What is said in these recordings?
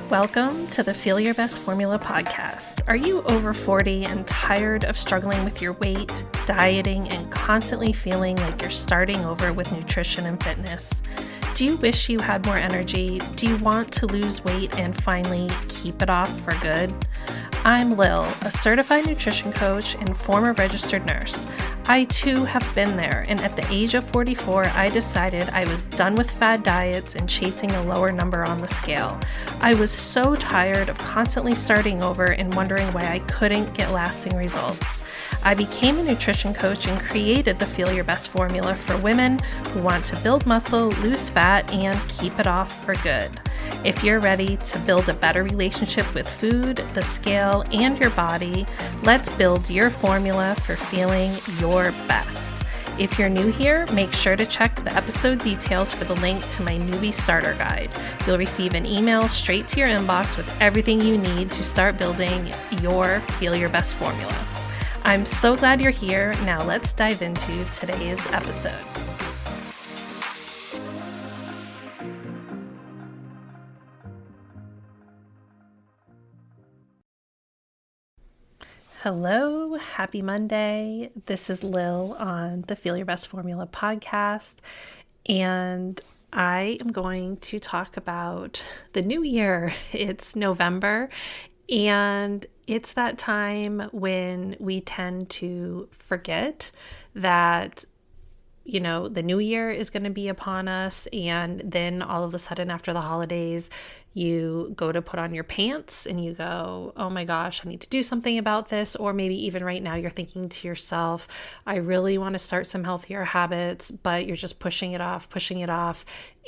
Welcome to the Feel Your Best Formula podcast. Are you over 40 and tired of struggling with your weight, dieting, and constantly feeling like you're starting over with nutrition and fitness? Do you wish you had more energy? Do you want to lose weight and finally keep it off for good? I'm Lil, a certified nutrition coach and former registered nurse. I too have been there, and at the age of 44, I decided I was done with fad diets and chasing a lower number on the scale. I was so tired of constantly starting over and wondering why I couldn't get lasting results. I became a nutrition coach and created the Feel Your Best formula for women who want to build muscle, lose fat, and keep it off for good. If you're ready to build a better relationship with food, the scale, and your body, let's build your formula for feeling your best. If you're new here, make sure to check the episode details for the link to my newbie starter guide. You'll receive an email straight to your inbox with everything you need to start building your Feel Your Best formula. I'm so glad you're here. Now let's dive into today's episode. Hello, happy Monday. This is Lil on the Feel Your Best Formula podcast, and I am going to talk about the new year. It's November, and it's that time when we tend to forget that the new year is going to be upon us, and then all of a sudden after the holidays, you go to put on your pants and you go, oh my gosh, I need to do something about this. Or maybe even right now you're thinking to yourself, I really want to start some healthier habits, but you're just pushing it off,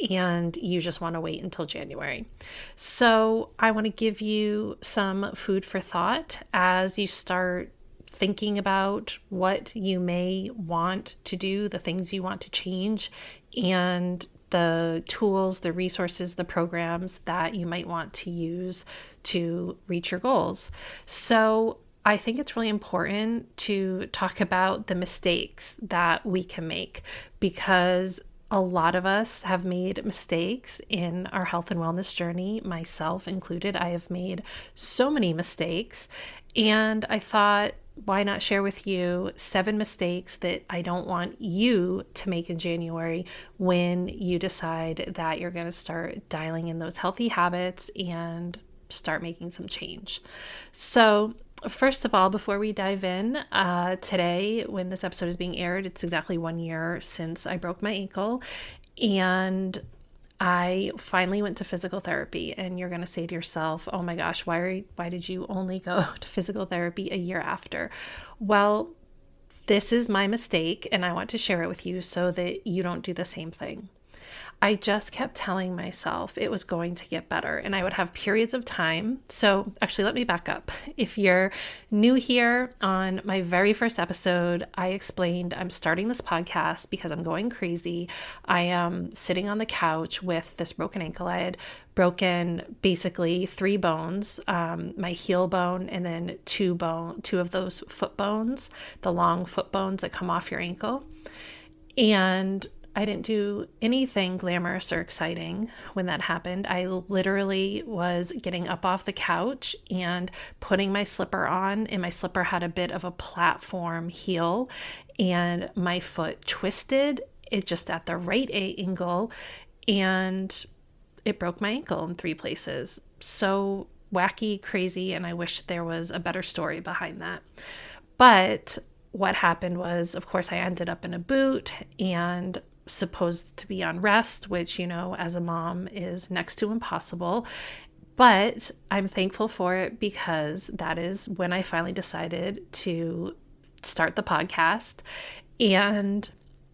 and you just want to wait until January. So I want to give you some food for thought as you start thinking about what you may want to do, the things you want to change, and the tools, the resources, the programs that you might want to use to reach your goals. So I think it's really important to talk about the mistakes that we can make, because a lot of us have made mistakes in our health and wellness journey, myself included. I have made so many mistakes, and I thought, why not share with you 7 mistakes that I don't want you to make in January when you decide that you're going to start dialing in those healthy habits and start making some change. So first of all, before we dive in, today, when this episode is being aired, it's exactly 1 year since I broke my ankle, and I finally went to physical therapy. And you're going to say to yourself, oh my gosh, why did you only go to physical therapy a year after? Well, this is my mistake, and I want to share it with you so that you don't do the same thing. I just kept telling myself it was going to get better, and I would have periods of time. So actually, let me back up. If you're new here, on my very first episode, I explained I'm starting this podcast because I'm going crazy. I am sitting on the couch with this broken ankle. I had broken basically 3 bones, my heel bone, and then 2 of those foot bones, the long foot bones that come off your ankle. And I didn't do anything glamorous or exciting when that happened. I literally was getting up off the couch and putting my slipper on, and my slipper had a bit of a platform heel, and my foot twisted it just at the right angle, and it broke my ankle in 3 places. So wacky, crazy, and I wish there was a better story behind that. But what happened was, of course, I ended up in a boot and supposed to be on rest, which, as a mom is next to impossible. But I'm thankful for it, because that is when I finally decided to start the podcast, and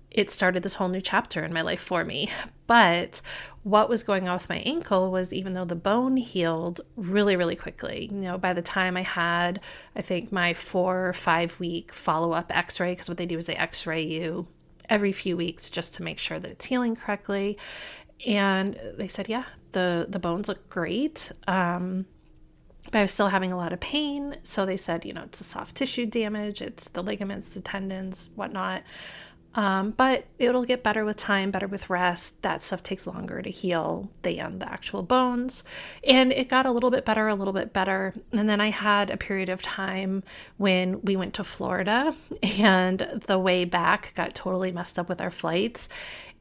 it started this whole new chapter in my life for me. But what was going on with my ankle was, even though the bone healed really, really quickly, by the time I had, I think, my 4 or 5 week follow-up x-ray, because what they do is they x-ray you every few weeks just to make sure that it's healing correctly. And they said, yeah, the bones look great. but I was still having a lot of pain. So they said, it's a soft tissue damage. It's the ligaments, the tendons, whatnot. But it'll get better with time, better with rest. That stuff takes longer to heal than the actual bones. And it got a little bit better. And then I had a period of time when we went to Florida, and the way back got totally messed up with our flights.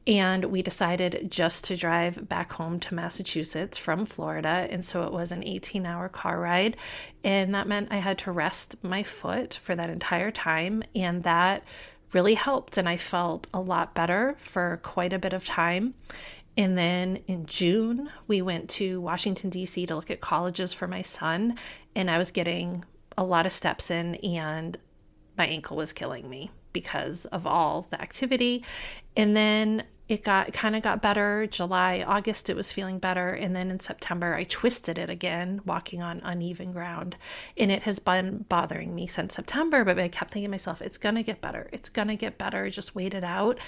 And we decided just to drive back home to Massachusetts from Florida. And so it was an 18-hour car ride. And that meant I had to rest my foot for that entire time. And that really helped. And I felt a lot better for quite a bit of time. And then in June, we went to Washington, D.C. to look at colleges for my son. And I was getting a lot of steps in, and my ankle was killing me because of all the activity. And then it kind of got better. July, August, it was feeling better. And then in September, I twisted it again, walking on uneven ground. And it has been bothering me since September, but I kept thinking to myself, it's going to get better. It's going to get better. Just wait it out.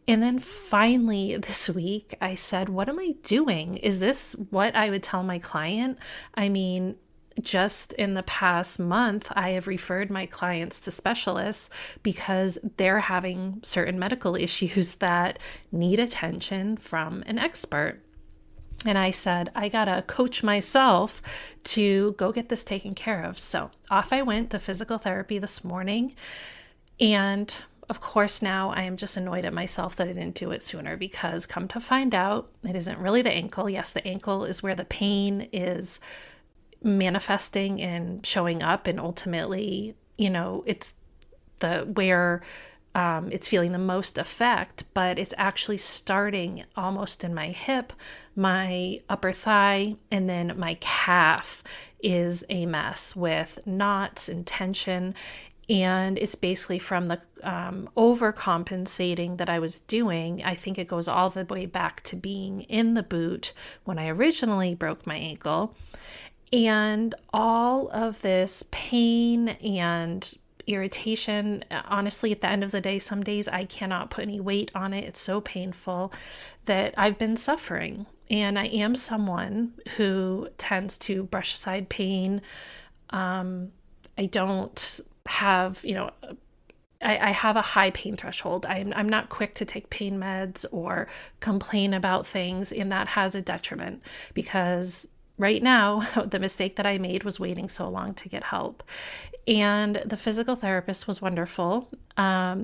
And then finally this week, I said, what am I doing? Is this what I would tell my client? I mean, just in the past month, I have referred my clients to specialists because they're having certain medical issues that need attention from an expert. And I said, I gotta coach myself to go get this taken care of. So off I went to physical therapy this morning. And of course, now I am just annoyed at myself that I didn't do it sooner, because come to find out, it isn't really the ankle. Yes, the ankle is where the pain is manifesting and showing up, and ultimately, it's where it's feeling the most effect, but it's actually starting almost in my hip, my upper thigh, and then my calf is a mess with knots and tension. And it's basically from the overcompensating that I was doing. I think it goes all the way back to being in the boot when I originally broke my ankle. And all of this pain and irritation, honestly, at the end of the day, some days I cannot put any weight on it. It's so painful that I've been suffering. And I am someone who tends to brush aside pain. I don't have, I have a high pain threshold. I'm not quick to take pain meds or complain about things. And that has a detriment, because right now, the mistake that I made was waiting so long to get help. And the physical therapist was wonderful.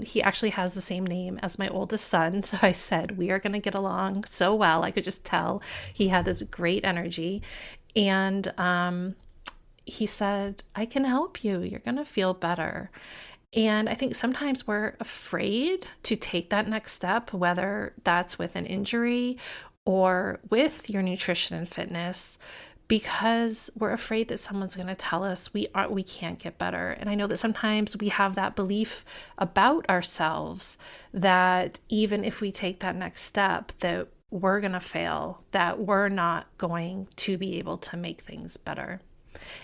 He actually has the same name as my oldest son. So I said, we are going to get along so well. I could just tell he had this great energy. And he said, I can help you. You're going to feel better. And I think sometimes we're afraid to take that next step, whether that's with an injury or with your nutrition and fitness, because we're afraid that someone's going to tell us we can't get better. And I know that sometimes we have that belief about ourselves that even if we take that next step, that we're going to fail, that we're not going to be able to make things better.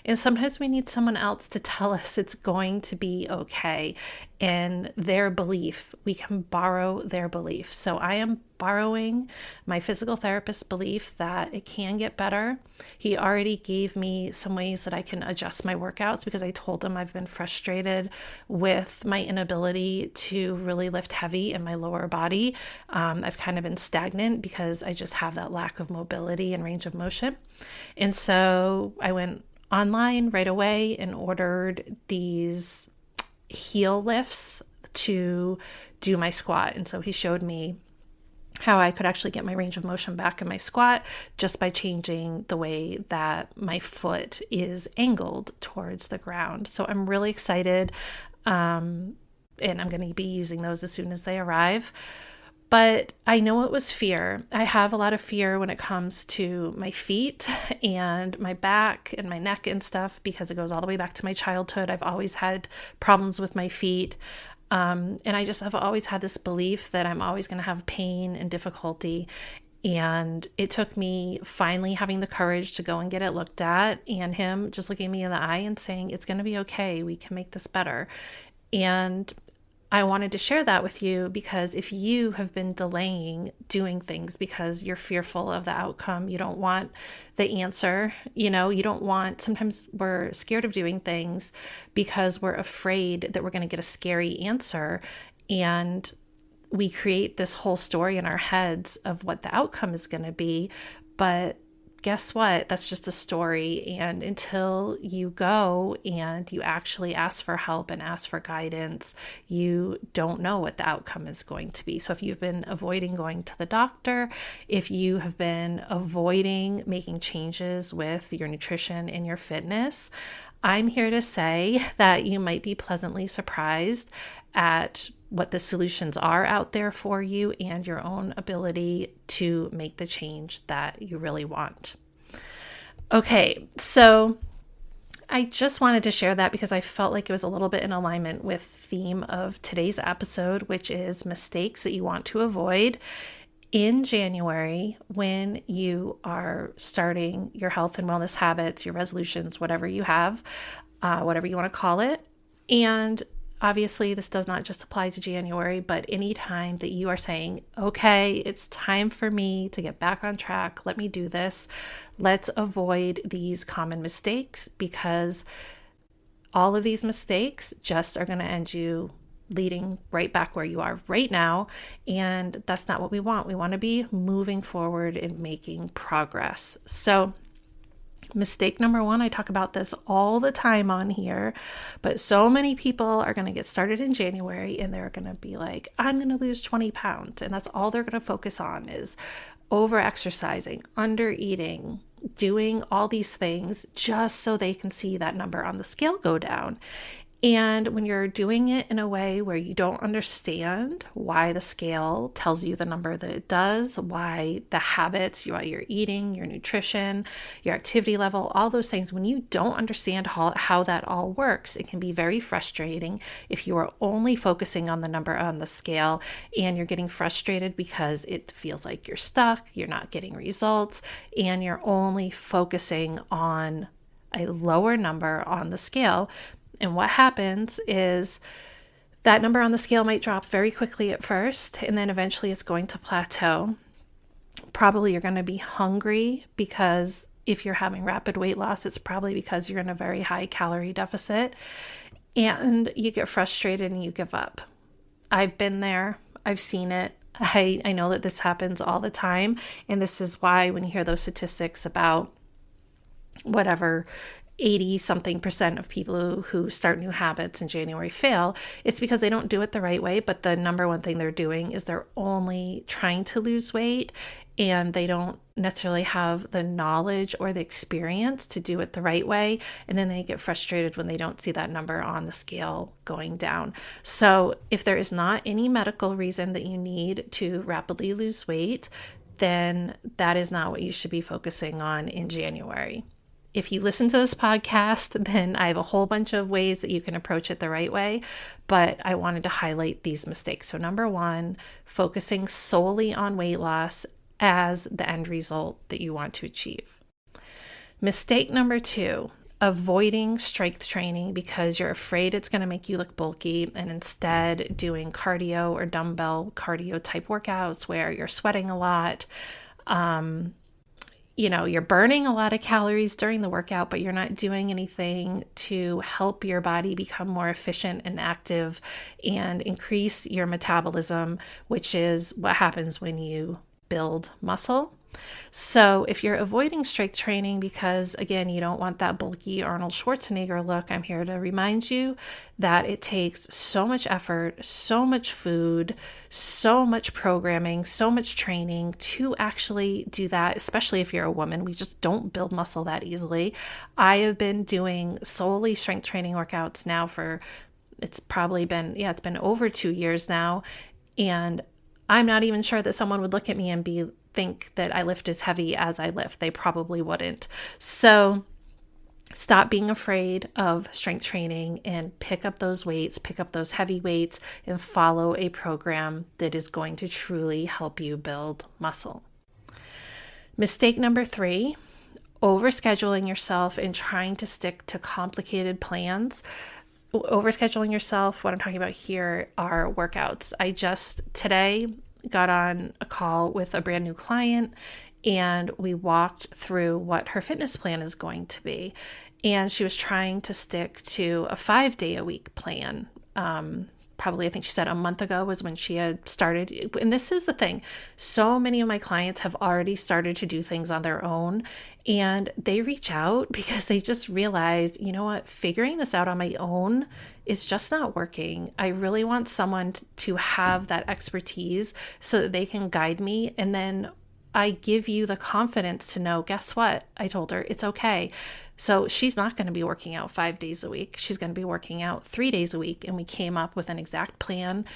And sometimes we need someone else to tell us it's going to be okay. And their belief, we can borrow their belief. So I am borrowing my physical therapist's belief that it can get better. He already gave me some ways that I can adjust my workouts, because I told him I've been frustrated with my inability to really lift heavy in my lower body. I've kind of been stagnant because I just have that lack of mobility and range of motion. And so I went online right away and ordered these heel lifts to do my squat. And so he showed me how I could actually get my range of motion back in my squat just by changing the way that my foot is angled towards the ground. So I'm really excited. And I'm going to be using those as soon as they arrive. But I know it was fear. I have a lot of fear when it comes to my feet and my back and my neck and stuff, because it goes all the way back to my childhood. I've always had problems with my feet. And I just have always had this belief that I'm always going to have pain and difficulty. And it took me finally having the courage to go and get it looked at, and him just looking me in the eye and saying, it's going to be okay. We can make this better. And I wanted to share that with you because if you have been delaying doing things because you're fearful of the outcome, you don't want the answer, you don't want, sometimes we're scared of doing things because we're afraid that we're going to get a scary answer. And we create this whole story in our heads of what the outcome is going to be. But guess what? That's just a story. And until you go and you actually ask for help and ask for guidance, you don't know what the outcome is going to be. So if you've been avoiding going to the doctor, if you have been avoiding making changes with your nutrition and your fitness, I'm here to say that you might be pleasantly surprised at what the solutions are out there for you and your own ability to make the change that you really want. Okay, so I just wanted to share that because I felt like it was a little bit in alignment with the theme of today's episode, which is mistakes that you want to avoid in January when you are starting your health and wellness habits, your resolutions, whatever you have, whatever you want to call it. And obviously, this does not just apply to January, but any time that you are saying, okay, it's time for me to get back on track, let me do this. Let's avoid these common mistakes because all of these mistakes just are going to end you leading right back where you are right now. And that's not what we want. We want to be moving forward and making progress. So mistake number one, I talk about this all the time on here, but so many people are going to get started in January and they're going to be like, I'm going to lose 20 pounds. And that's all they're going to focus on is over exercising, under eating, doing all these things just so they can see that number on the scale go down. And when you're doing it in a way where you don't understand why the scale tells you the number that it does, why the habits, why you're eating, your nutrition, your activity level, all those things, when you don't understand how that all works, it can be very frustrating if you are only focusing on the number on the scale and you're getting frustrated because it feels like you're stuck, you're not getting results, and you're only focusing on a lower number on the scale. And what happens is that number on the scale might drop very quickly at first, and then eventually it's going to plateau. Probably you're going to be hungry because if you're having rapid weight loss, it's probably because you're in a very high calorie deficit, and you get frustrated and you give up. I've been there. I've seen it. I know that this happens all the time. And this is why when you hear those statistics about whatever, 80 something % of people who start new habits in January fail, it's because they don't do it the right way. But the number one thing they're doing is they're only trying to lose weight and they don't necessarily have the knowledge or the experience to do it the right way. And then they get frustrated when they don't see that number on the scale going down. So if there is not any medical reason that you need to rapidly lose weight, then that is not what you should be focusing on in January. If you listen to this podcast, then I have a whole bunch of ways that you can approach it the right way, but I wanted to highlight these mistakes. So number one, focusing solely on weight loss as the end result that you want to achieve. Mistake number two, avoiding strength training because you're afraid it's going to make you look bulky and instead doing cardio or dumbbell cardio type workouts where you're sweating a lot. You're burning a lot of calories during the workout, but you're not doing anything to help your body become more efficient and active and increase your metabolism, which is what happens when you build muscle. So if you're avoiding strength training because, again, you don't want that bulky Arnold Schwarzenegger look, I'm here to remind you that it takes so much effort, so much food, so much programming, so much training to actually do that, especially if you're a woman. We just don't build muscle that easily. I have been doing solely strength training workouts now it's been over 2 years now. And I'm not even sure that someone would look at me and think that I lift as heavy as I lift. They probably wouldn't. So stop being afraid of strength training and pick up those weights, pick up those heavy weights, and follow a program that is going to truly help you build muscle. Mistake number three, overscheduling yourself and trying to stick to complicated plans. overscheduling yourself, what I'm talking about here are workouts. I just today got on a call with a brand new client, and we walked through what her fitness plan is going to be. And she was trying to stick to a 5-day-a-week plan. Probably, I think she said a month ago was when she had started. And this is the thing. So many of my clients have already started to do things on their own, and they reach out because they just realize, you know what, figuring this out on my own is just not working. I really want someone to have that expertise so that they can guide me. And then I give you the confidence to know, guess what? I told her it's okay. So she's not going to be working out 5 days a week. She's going to be working out 3 days a week. And we came up with an exact plan,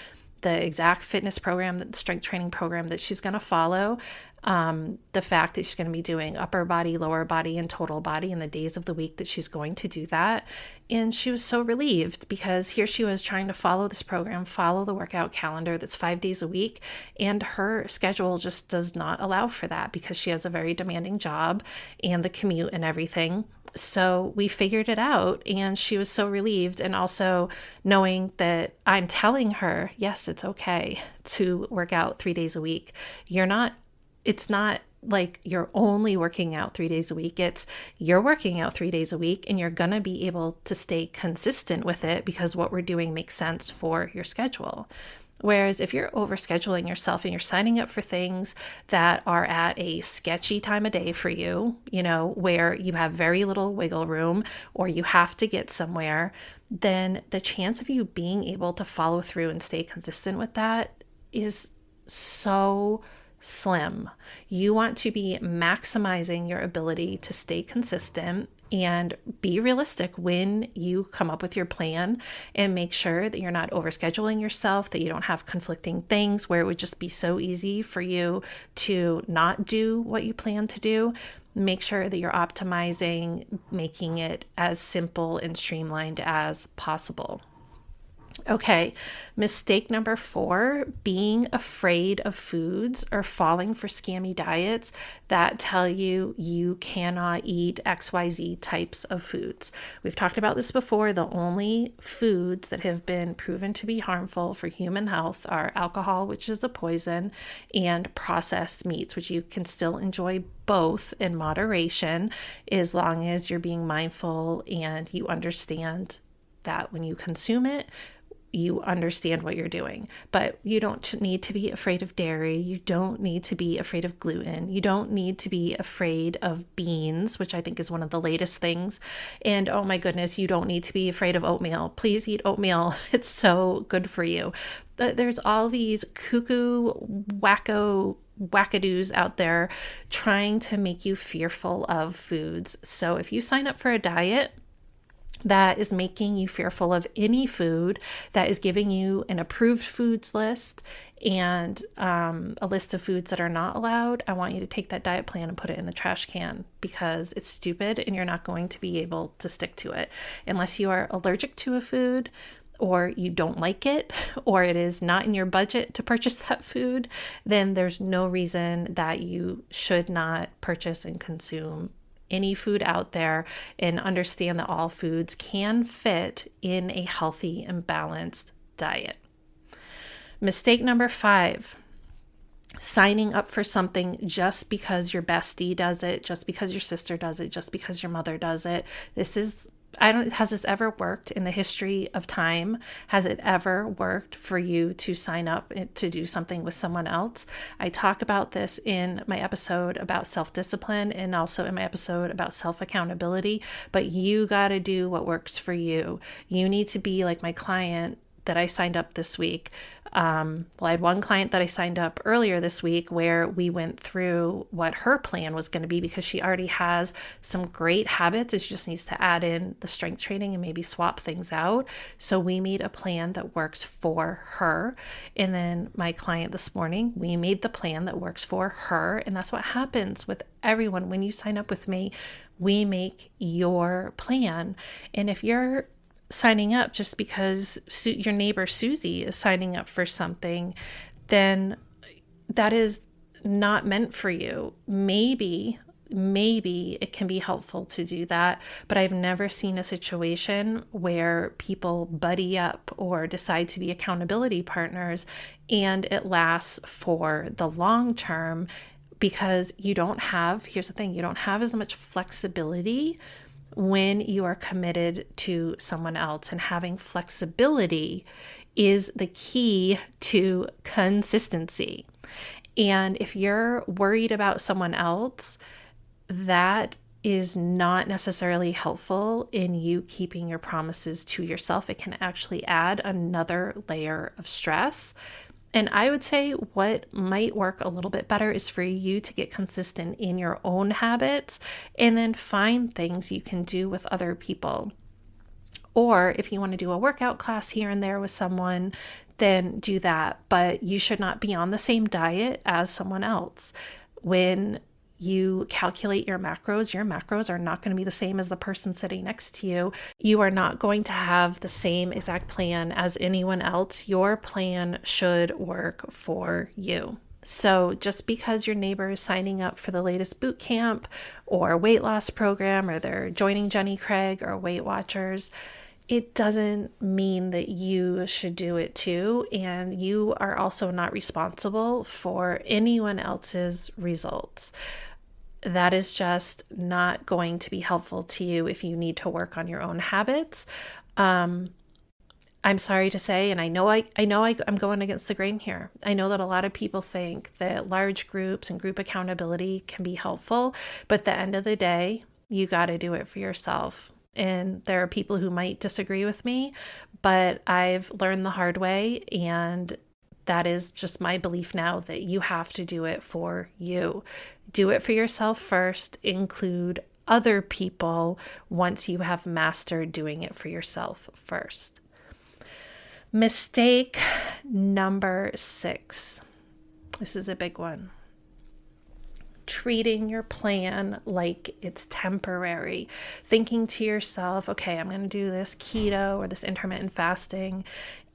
the exact fitness program, the strength training program that she's going to follow. The fact that she's going to be doing upper body, lower body, and total body in the days of the week that she's going to do that. And she was so relieved because here she was trying to follow this program, follow the workout calendar that's 5 days a week. And her schedule just does not allow for that because she has a very demanding job and the commute and everything. So we figured it out, and she was so relieved. And also knowing that I'm telling her, yes, it's okay to work out 3 days a week. It's not like you're only working out 3 days a week. It's you're working out 3 days a week, and you're going to be able to stay consistent with it because what we're doing makes sense for your schedule. Whereas if you're overscheduling yourself and you're signing up for things that are at a sketchy time of day for you, where you have very little wiggle room or you have to get somewhere, then the chance of you being able to follow through and stay consistent with that is so slim. You want to be maximizing your ability to stay consistent and be realistic when you come up with your plan, and make sure that you're not overscheduling yourself, that you don't have conflicting things where it would just be so easy for you to not do what you plan to do. Make sure that you're optimizing, making it as simple and streamlined as possible. Okay, mistake number 4, being afraid of foods or falling for scammy diets that tell you you cannot eat XYZ types of foods. We've talked about this before. The only foods that have been proven to be harmful for human health are alcohol, which is a poison, and processed meats, which you can still enjoy both in moderation as long as you're being mindful and you understand that when you consume it, you understand what you're doing. But you don't need to be afraid of dairy. You don't need to be afraid of gluten. You don't need to be afraid of beans, which I think is one of the latest things. And oh my goodness, you don't need to be afraid of oatmeal. Please eat oatmeal. It's so good for you. But there's all these cuckoo, wackadoos out there trying to make you fearful of foods. So if you sign up for a diet that is making you fearful of any food, that is giving you an approved foods list and a list of foods that are not allowed, I want you to take that diet plan and put it in the trash can because it's stupid and you're not going to be able to stick to it. Unless you are allergic to a food, or you don't like it, or it is not in your budget to purchase that food, then there's no reason that you should not purchase and consume any food out there, and understand that all foods can fit in a healthy and balanced diet. Mistake number 5, signing up for something just because your bestie does it, just because your sister does it, just because your mother does it. Has this ever worked in the history of time? Has it ever worked for you to sign up to do something with someone else? I talk about this in my episode about self-discipline and also in my episode about self-accountability, but you got to do what works for you. You need to be like my client that I signed up this week. I had one client that I signed up earlier this week where we went through what her plan was going to be because she already has some great habits. She just needs to add in the strength training and maybe swap things out. So we made a plan that works for her. And then my client this morning, we made the plan that works for her. And that's what happens with everyone. When you sign up with me, we make your plan. And if you're signing up just because your neighbor Susie is signing up for something, then that is not meant for you. Maybe maybe it can be helpful to do that, but I've never seen a situation where people buddy up or decide to be accountability partners and it lasts for the long term, because here's the thing, you don't have as much flexibility when you are committed to someone else. And having flexibility is the key to consistency. And if you're worried about someone else, that is not necessarily helpful in you keeping your promises to yourself. It can actually add another layer of stress. And I would say what might work a little bit better is for you to get consistent in your own habits and then find things you can do with other people. Or if you want to do a workout class here and there with someone, then do that. But you should not be on the same diet as someone else. When you calculate your macros are not going to be the same as the person sitting next to you. You are not going to have the same exact plan as anyone else. Your plan should work for you. So just because your neighbor is signing up for the latest boot camp or weight loss program, or they're joining Jenny Craig or Weight Watchers, it doesn't mean that you should do it too. And you are also not responsible for anyone else's results. That is just not going to be helpful to you if you need to work on your own habits. I'm sorry to say, and I'm going against the grain here. I know that a lot of people think that large groups and group accountability can be helpful, but at the end of the day, you got to do it for yourself. And there are people who might disagree with me, but I've learned the hard way, and that is just my belief now, that you have to do it for you. Do it for yourself first. Include other people once you have mastered doing it for yourself first. Mistake number 6. This is a big one. Treating your plan like it's temporary. Thinking to yourself, okay, I'm going to do this keto or this intermittent fasting,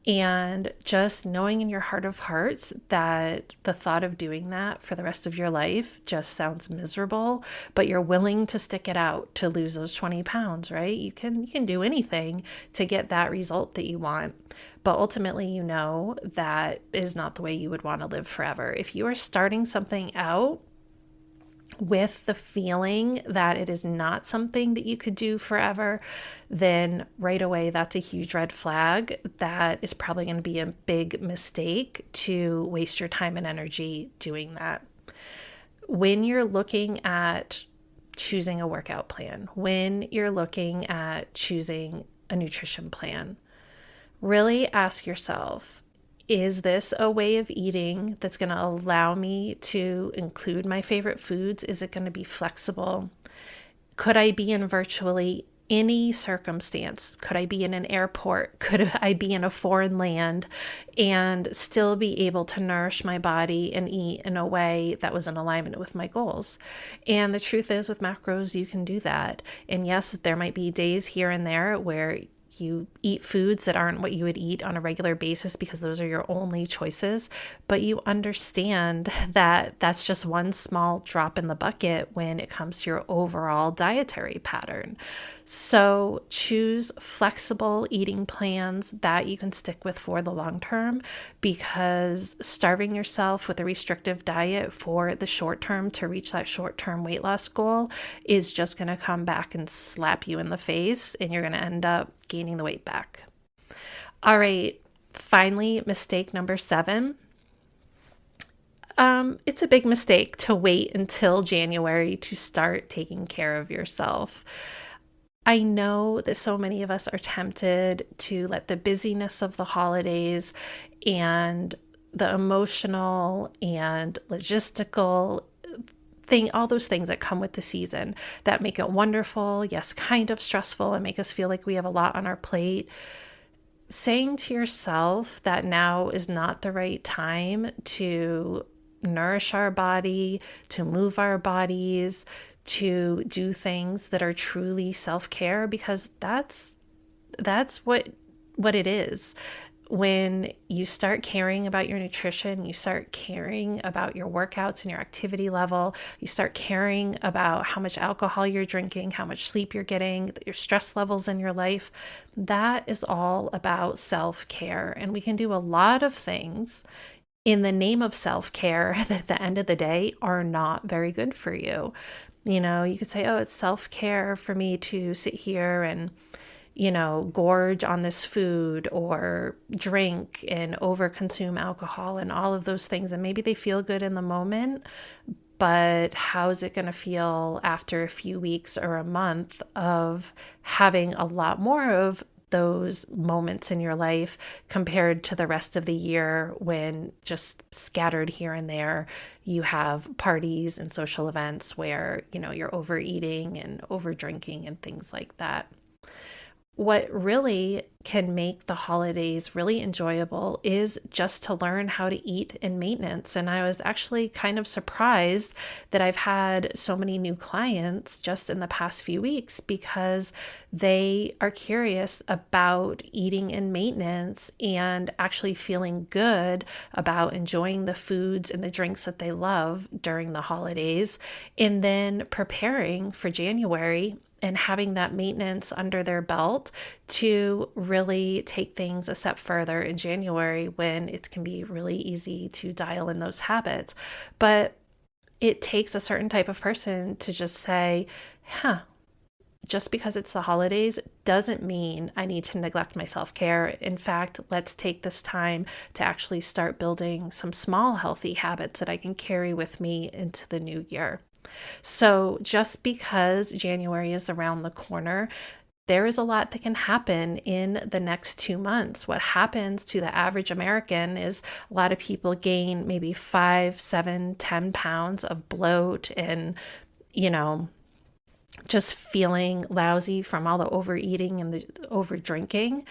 and just knowing in your heart of hearts that the thought of doing that for the rest of your life just sounds miserable, but you're willing to stick it out to lose those 20 pounds, right? You can do anything to get that result that you want. But ultimately, you know that is not the way you would want to live forever. If you are starting something out with the feeling that it is not something that you could do forever, then right away, that's a huge red flag. That is probably going to be a big mistake to waste your time and energy doing that. When you're looking at choosing a workout plan, when you're looking at choosing a nutrition plan, really ask yourself, is this a way of eating that's going to allow me to include my favorite foods? Is it going to be flexible? Could I be in virtually any circumstance? Could I be in an airport? Could I be in a foreign land and still be able to nourish my body and eat in a way that was in alignment with my goals? And the truth is, with macros, you can do that. And yes, there might be days here and there where you eat foods that aren't what you would eat on a regular basis because those are your only choices, but you understand that that's just one small drop in the bucket when it comes to your overall dietary pattern. So choose flexible eating plans that you can stick with for the long term, because starving yourself with a restrictive diet for the short term to reach that short-term weight loss goal is just going to come back and slap you in the face, and you're going to end up gaining the weight back. All right, finally, mistake number 7. It's a big mistake to wait until January to start taking care of yourself. I know that so many of us are tempted to let the busyness of the holidays and the emotional and logistical thing, all those things that come with the season that make it wonderful, yes, kind of stressful, and make us feel like we have a lot on our plate. Saying to yourself that now is not the right time to nourish our body, to move our bodies, to do things that are truly self-care, because that's what it is. when you start caring about your nutrition, you start caring about your workouts and your activity level, you start caring about how much alcohol you're drinking, how much sleep you're getting, your stress levels in your life, that is all about self-care. And we can do a lot of things in the name of self-care that at the end of the day are not very good for you. You could say, oh, it's self-care for me to sit here and gorge on this food or drink and overconsume alcohol and all of those things. And maybe they feel good in the moment, but how's it going to feel after a few weeks or a month of having a lot more of those moments in your life compared to the rest of the year when just scattered here and there you have parties and social events where you're overeating and over drinking and things like that. What really can make the holidays really enjoyable is just to learn how to eat in maintenance. And I was actually kind of surprised that I've had so many new clients just in the past few weeks because they are curious about eating in maintenance and actually feeling good about enjoying the foods and the drinks that they love during the holidays, and then preparing for January and having that maintenance under their belt to really take things a step further in January when it can be really easy to dial in those habits. But it takes a certain type of person to just say, just because it's the holidays doesn't mean I need to neglect my self-care. In fact, let's take this time to actually start building some small healthy habits that I can carry with me into the new year. So just because January is around the corner, there is a lot that can happen in the next 2 months. What happens to the average American is a lot of people gain maybe 5, 7, 10 pounds of bloat and, just feeling lousy from all the overeating and the over drinking.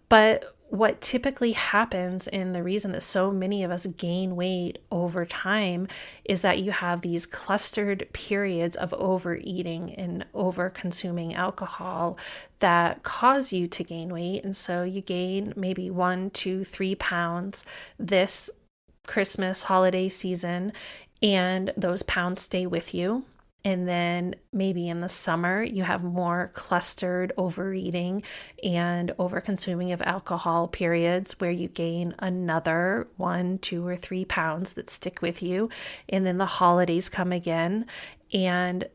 But what typically happens, and the reason that so many of us gain weight over time, is that you have these clustered periods of overeating and over consuming alcohol that cause you to gain weight. And so you gain maybe 1, 2, 3 pounds this Christmas holiday season, and those pounds stay with you. And then maybe in the summer, you have more clustered overeating and over-consuming of alcohol periods where you gain another 1, 2, or 3 pounds that stick with you. And then the holidays come again, and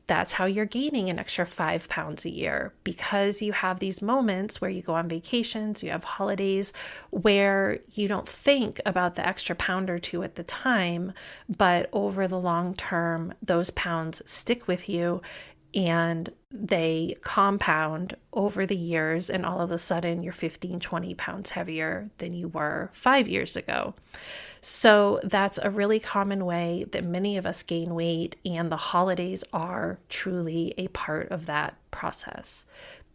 that's how you're gaining an extra 5 pounds a year, because you have these moments where you go on vacations, you have holidays where you don't think about the extra pound or 2 at the time, but over the long term, those pounds stick with you and they compound over the years, and all of a sudden you're 15, 20 pounds heavier than you were 5 years ago. So that's a really common way that many of us gain weight, and the holidays are truly a part of that process.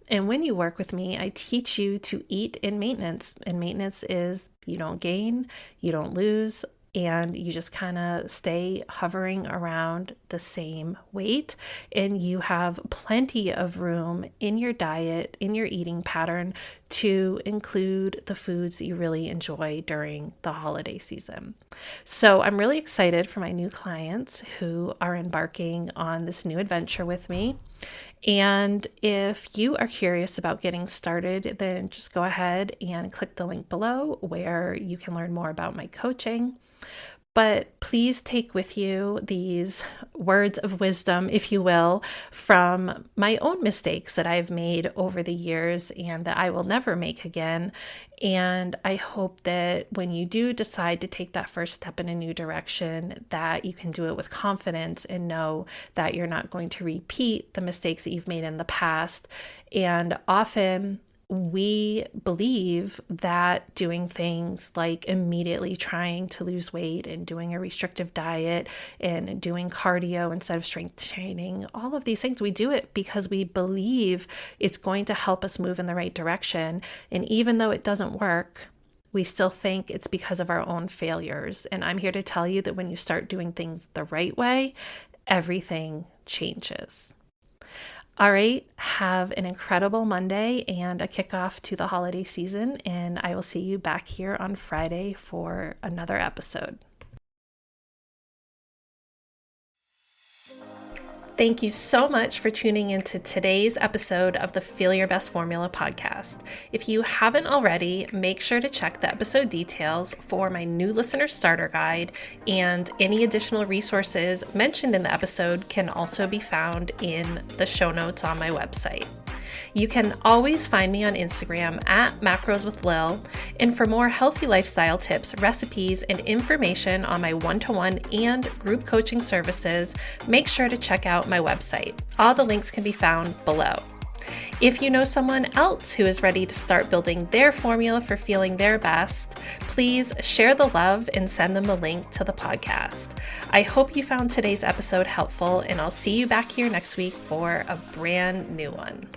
And when you work with me, I teach you to eat in maintenance. And maintenance is you don't gain, you don't lose, and you just kind of stay hovering around the same weight, and you have plenty of room in your diet, in your eating pattern, to include the foods that you really enjoy during the holiday season. So I'm really excited for my new clients who are embarking on this new adventure with me. And if you are curious about getting started, then just go ahead and click the link below where you can learn more about my coaching. But please take with you these words of wisdom, if you will, from my own mistakes that I've made over the years and that I will never make again. And I hope that when you do decide to take that first step in a new direction, that you can do it with confidence and know that you're not going to repeat the mistakes that you've made in the past. And often we believe that doing things like immediately trying to lose weight and doing a restrictive diet and doing cardio instead of strength training, all of these things, we do it because we believe it's going to help us move in the right direction. And even though it doesn't work, we still think it's because of our own failures. And I'm here to tell you that when you start doing things the right way, everything changes. All right, have an incredible Monday and a kickoff to the holiday season, and I will see you back here on Friday for another episode. Thank you so much for tuning into today's episode of the Feel Your Best Formula podcast. If you haven't already, make sure to check the episode details for my new listener starter guide, and any additional resources mentioned in the episode can also be found in the show notes on my website. You can always find me on Instagram at Macros with Lil, and for more healthy lifestyle tips, recipes, and information on my one-to-one and group coaching services, make sure to check out my website. All the links can be found below. If you know someone else who is ready to start building their formula for feeling their best, please share the love and send them a link to the podcast. I hope you found today's episode helpful, and I'll see you back here next week for a brand new one.